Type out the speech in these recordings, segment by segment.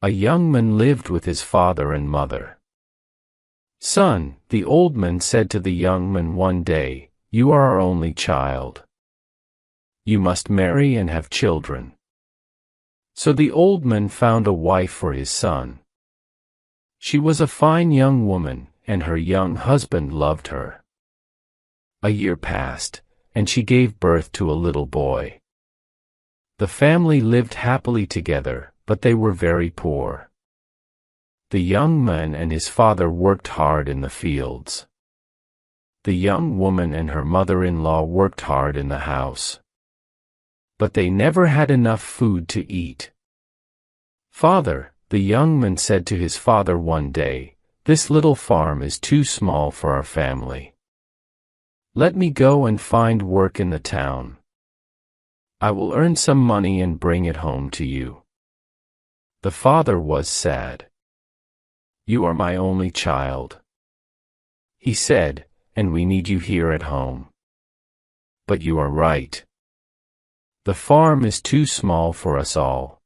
A young man lived with his father and mother. "Son," the old man said to the young man one day, "you are our only child. You must marry and have children." So the old man found a wife for his son. She was a fine young woman, and her young husband loved her. A year passed, and she gave birth to a little boy. The family lived happily together, but they were very poor. The young man and his father worked hard in the fields. The young woman and her mother-in-law worked hard in the house. But they never had enough food to eat. "Father," the young man said to his father one day, "this little farm is too small for our family. Let me go and find work in the town. I will earn some money and bring it home to you." The father was sad. "You are my only child," he said, "and we need you here at home. But you are right. The farm is too small for us all.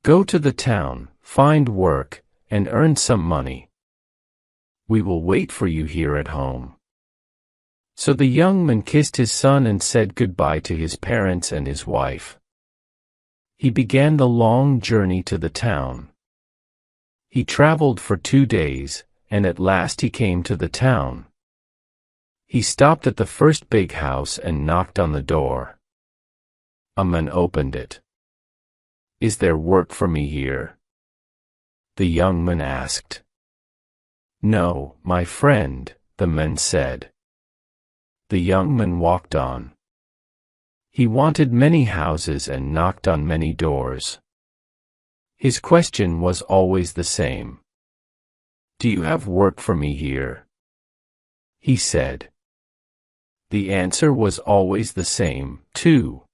Go to the town, find work, and earn some money. We will wait for you here at home." So the young man kissed his son and said goodbye to his parents and his wife. He began the long journey to the town. He traveled for 2 days, and at last he came to the town. He stopped at the first big house and knocked on the door. A man opened it. "Is there work for me here?" the young man asked. "No, my friend," the man said. The young man walked on. He wanted many houses and knocked on many doors. His question was always the same. "Do you have work for me here?" he said. The answer was always the same, too.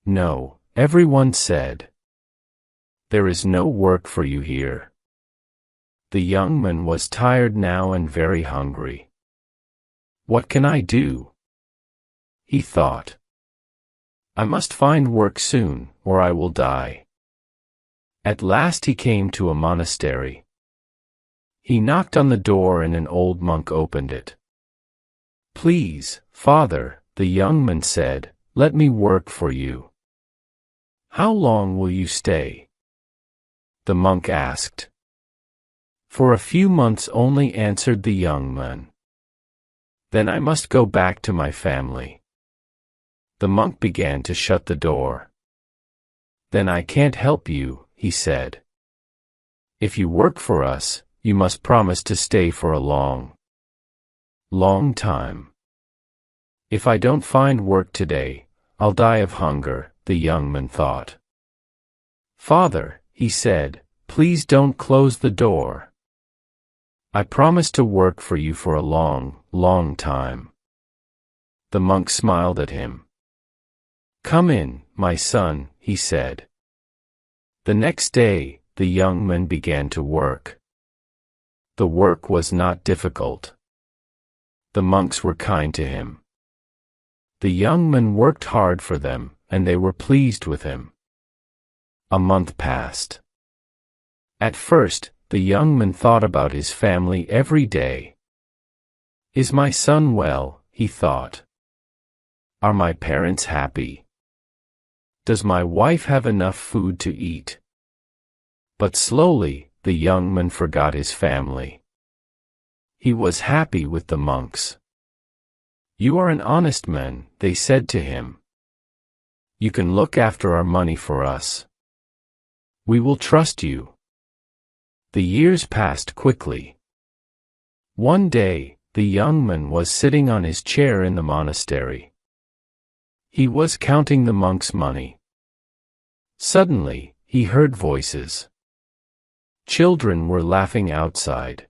"No," everyone said. "There is no work for you here." The young man was tired now and very hungry. "What can I do?" he thought. "I must find work soon, or I will die." At last he came to a monastery. He knocked on the door and an old monk opened it. "Please, Father," the young man said, "let me work for you." "How long will you stay?" the monk asked. "For a few months only," answered the young man. "Then I must go back to my family." The monk began to shut the door. "Then I can't help you," he said. "If you work for us, you must promise to stay for a long time. If I don't find work today, I'll die of hunger," the young man thought. "Father," he said, "please don't close the door. I promise to work for you for a long time." The monk smiled at him. "Come in, my son," he said. The next day, the young man began to work. The work was not difficult. The monks were kind to him. The young man worked hard for them, and they were pleased with him. A month passed. At first, the young man thought about his family every day. "Is my son well?" he thought. "Are my parents happy? Does my wife have enough food to eat?" But slowly, the young man forgot his family. He was happy with the monks. "You are an honest man," they said to him. "You can look after our money for us. We will trust you." The years passed quickly. One day, the young man was sitting on his chair in the monastery. He was counting the monks' money. Suddenly, he heard voices. Children were laughing outside.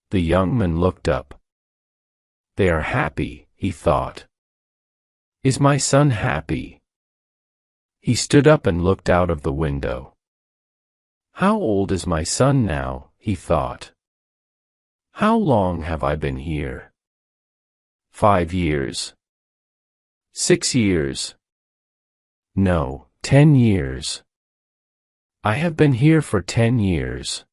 The young man looked up. "They are happy," he thought. "Is my son happy?" He stood up and looked out of the window. "How old is my son now?" he thought. "How long have I been here? 5 years? 6 years? No, 10 years. I have been here for 10 years.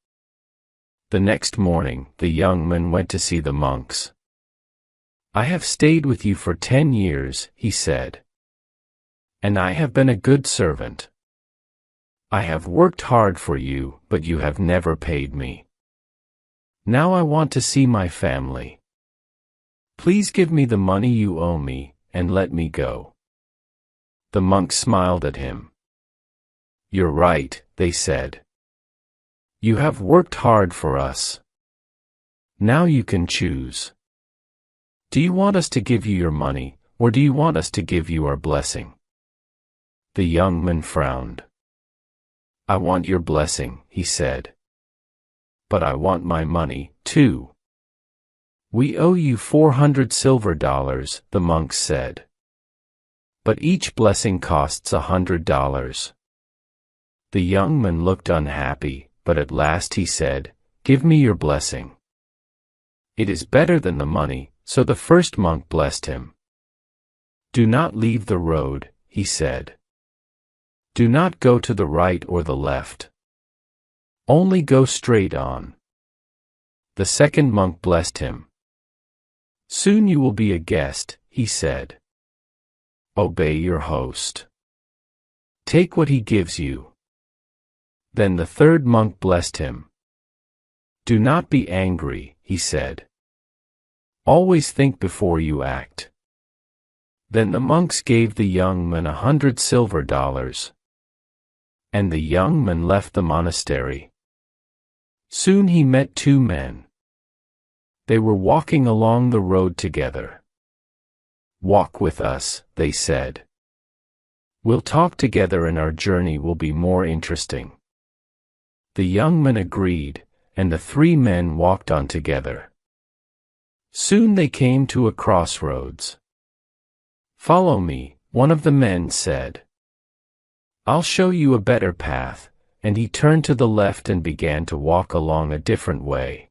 The next morning, the young man went to see the monks. I have stayed with you for 10 years, he said. And I have been a good servant. I have worked hard for you, but you have never paid me. Now I want to see my family. Please give me the money you owe me, and let me go. The monks smiled at him. You're right, they said. You have worked hard for us. Now you can choose. Do you want us to give you your money, or do you want us to give you our blessing? The young man frowned. I want your blessing, he said. But I want my money, too. We owe you 400 silver dollars, the monks said. But each blessing costs $100. The young man looked unhappy, but at last he said, Give me your blessing. It is better than the money, so the first monk blessed him. Do not leave the road, he said. Do not go to the right or the left. Only go straight on. The second monk blessed him. Soon you will be a guest, he said. Obey your host. Take what he gives you. Then the third monk blessed him. Do not be angry, he said. Always think before you act. Then the monks gave the young man 100 silver dollars. And the young man left the monastery. Soon he met two men. They were walking along the road together. Walk with us, they said. We'll talk together and our journey will be more interesting. The young man agreed, and the three men walked on together. Soon they came to a crossroads. Follow me, one of the men said. I'll show you a better path, and he turned to the left and began to walk along a different way.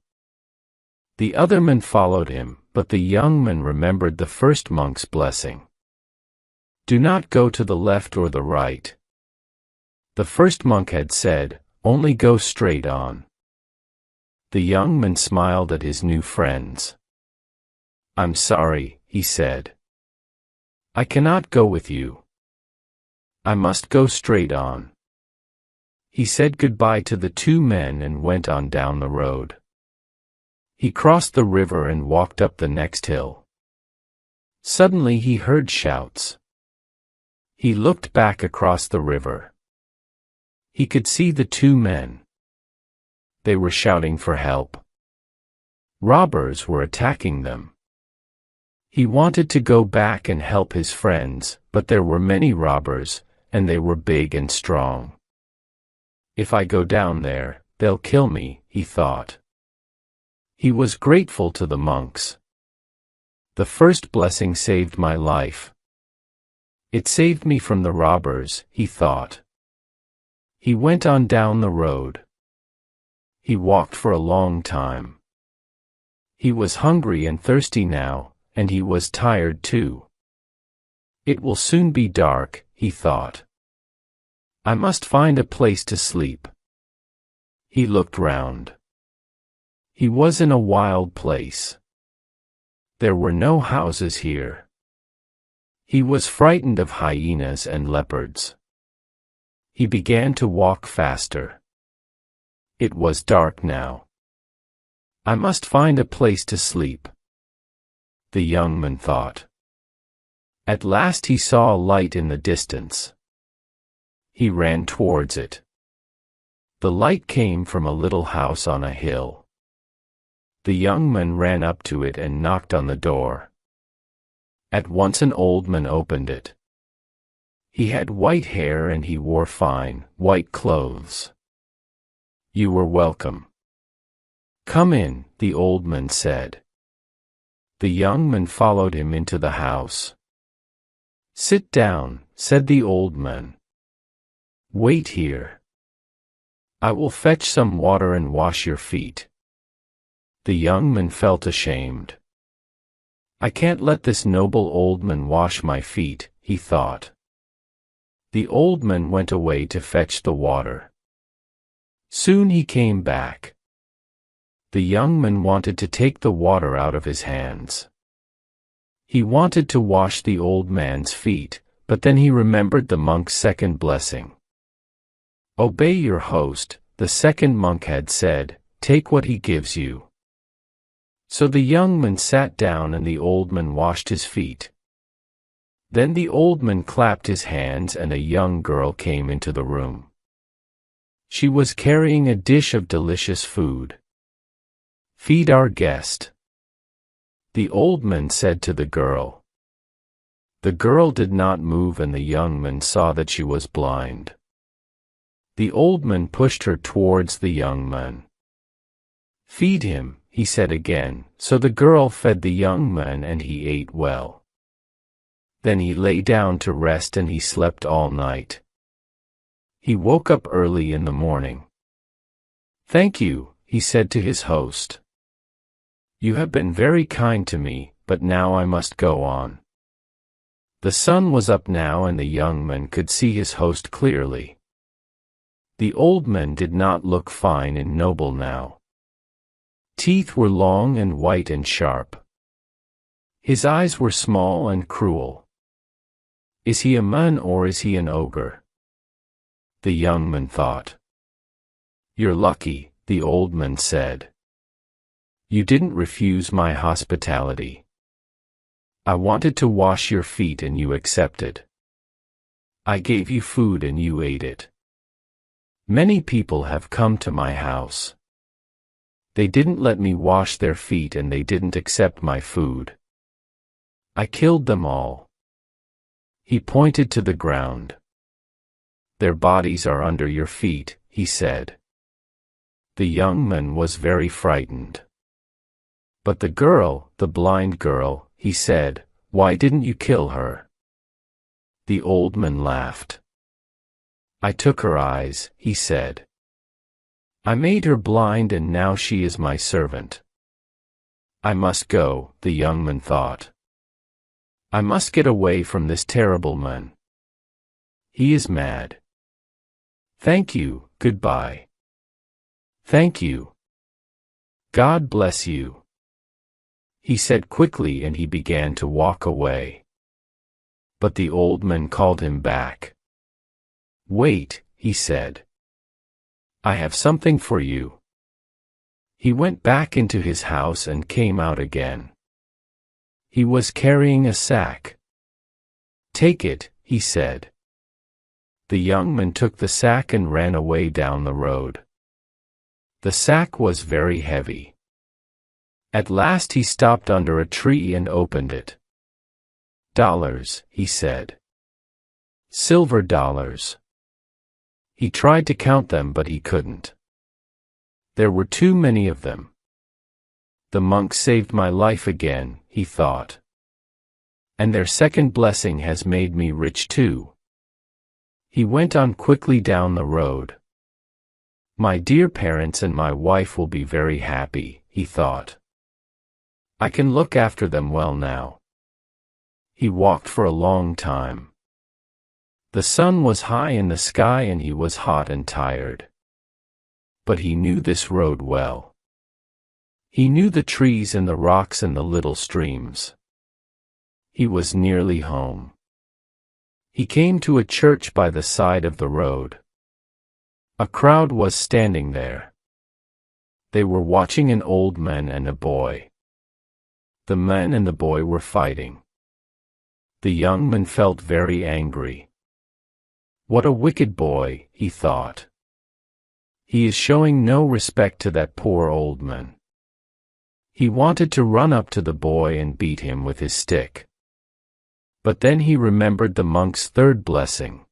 The other men followed him, but the young man remembered the first monk's blessing. Do not go to the left or the right. The first monk had said, Only go straight on. The young man smiled at his new friends. I'm sorry, he said. I cannot go with you. I must go straight on. He said goodbye to the two men and went on down the road. He crossed the river and walked up the next hill. Suddenly he heard shouts. He looked back across the river. He could see the two men. They were shouting for help. Robbers were attacking them. He wanted to go back and help his friends, but there were many robbers, and they were big and strong. If I go down there, they'll kill me, he thought. He was grateful to the monks. The first blessing saved my life. It saved me from the robbers, he thought. He went on down the road. He walked for a long time. He was hungry and thirsty now, and he was tired too. It will soon be dark, he thought. I must find a place to sleep. He looked round. He was in a wild place. There were no houses here. He was frightened of hyenas and leopards. He began to walk faster. It was dark now. I must find a place to sleep, the young man thought. At last he saw a light in the distance. He ran towards it. The light came from a little house on a hill. The young man ran up to it and knocked on the door. At once an old man opened it. He had white hair and he wore fine, white clothes. You were welcome. Come in, the old man said. The young man followed him into the house. Sit down, said the old man. Wait here. I will fetch some water and wash your feet. The young man felt ashamed. I can't let this noble old man wash my feet, he thought. The old man went away to fetch the water. Soon he came back. The young man wanted to take the water out of his hands. He wanted to wash the old man's feet, but then he remembered the monk's second blessing. Obey your host, the second monk had said, take what he gives you. So the young man sat down and the old man washed his feet. Then the old man clapped his hands and a young girl came into the room. She was carrying a dish of delicious food. Feed our guest, the old man said to the girl. The girl did not move and the young man saw that she was blind. The old man pushed her towards the young man. Feed him, he said again, so the girl fed the young man and he ate well. Then he lay down to rest and he slept all night. He woke up early in the morning. Thank you, he said to his host. You have been very kind to me, but now I must go on. The sun was up now and the young man could see his host clearly. The old man did not look fine and noble now. Teeth were long and white and sharp. His eyes were small and cruel. Is he a man or is he an ogre? The young man thought. You're lucky, the old man said. You didn't refuse my hospitality. I wanted to wash your feet and you accepted. I gave you food and you ate it. Many people have come to my house. They didn't let me wash their feet and they didn't accept my food. I killed them all. He pointed to the ground. Their bodies are under your feet, he said. The young man was very frightened. But the girl, the blind girl, he said, why didn't you kill her? The old man laughed. I took her eyes, he said. I made her blind and now she is my servant. I must go, the young man thought. I must get away from this terrible man. He is mad. Thank you, goodbye. Thank you. God bless you. He said quickly and he began to walk away. But the old man called him back. Wait, he said. I have something for you. He went back into his house and came out again. He was carrying a sack. Take it, he said. The young man took the sack and ran away down the road. The sack was very heavy. At last he stopped under a tree and opened it. Dollars, he said. Silver dollars. He tried to count them but he couldn't. There were too many of them. The monk saved my life again, he thought. And their second blessing has made me rich too. He went on quickly down the road. My dear parents and my wife will be very happy, he thought. I can look after them well now. He walked for a long time. The sun was high in the sky and he was hot and tired. But he knew this road well. He knew the trees and the rocks and the little streams. He was nearly home. He came to a church by the side of the road. A crowd was standing there. They were watching an old man and a boy. The man and the boy were fighting. The young man felt very angry. What a wicked boy, he thought. He is showing no respect to that poor old man. He wanted to run up to the boy and beat him with his stick. But then he remembered the monk's third blessing.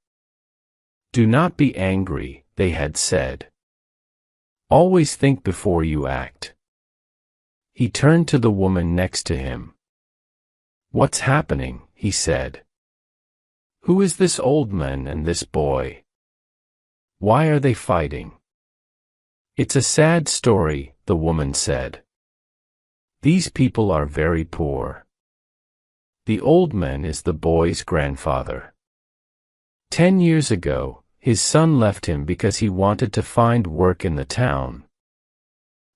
Do not be angry, they had said. Always think before you act. He turned to the woman next to him. What's happening? He said. Who is this old man and this boy? Why are they fighting? It's a sad story, the woman said. These people are very poor. The old man is the boy's grandfather. 10 years ago, His son left him because he wanted to find work in the town.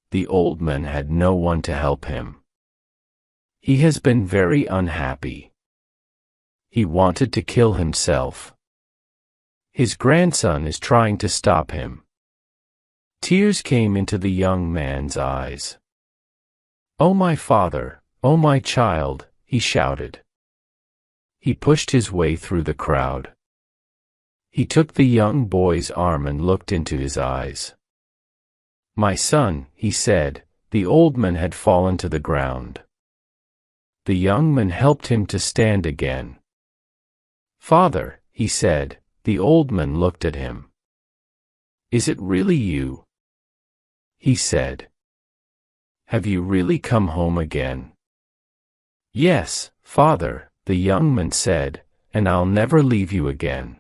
The old man had no one to help him. He has been very unhappy. He wanted to kill himself. His grandson is trying to stop him. Tears came into the young man's eyes. "Oh my father, oh my child," he shouted. He pushed his way through the crowd. He took the young boy's arm and looked into his eyes. "My son," he said. The old man had fallen to the ground. The young man helped him to stand again. "Father," he said. The old man looked at him. "Is it really you?" he said. "Have you really come home again?" "Yes, Father," the young man said, "and I'll never leave you again."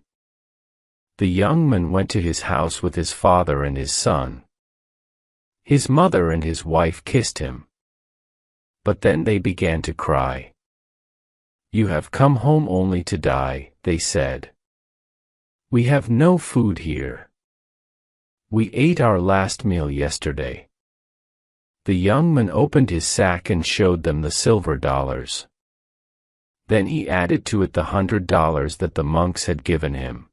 The young man went to his house with his father and his son. His mother and his wife kissed him. But then they began to cry. "You have come home only to die," they said. "We have no food here. We ate our last meal yesterday." The young man opened his sack and showed them the silver dollars. Then he added to it the $100 that the monks had given him.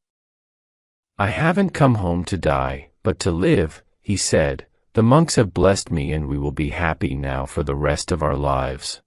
"I haven't come home to die, but to live," he said. "The monks have blessed me and we will be happy now for the rest of our lives."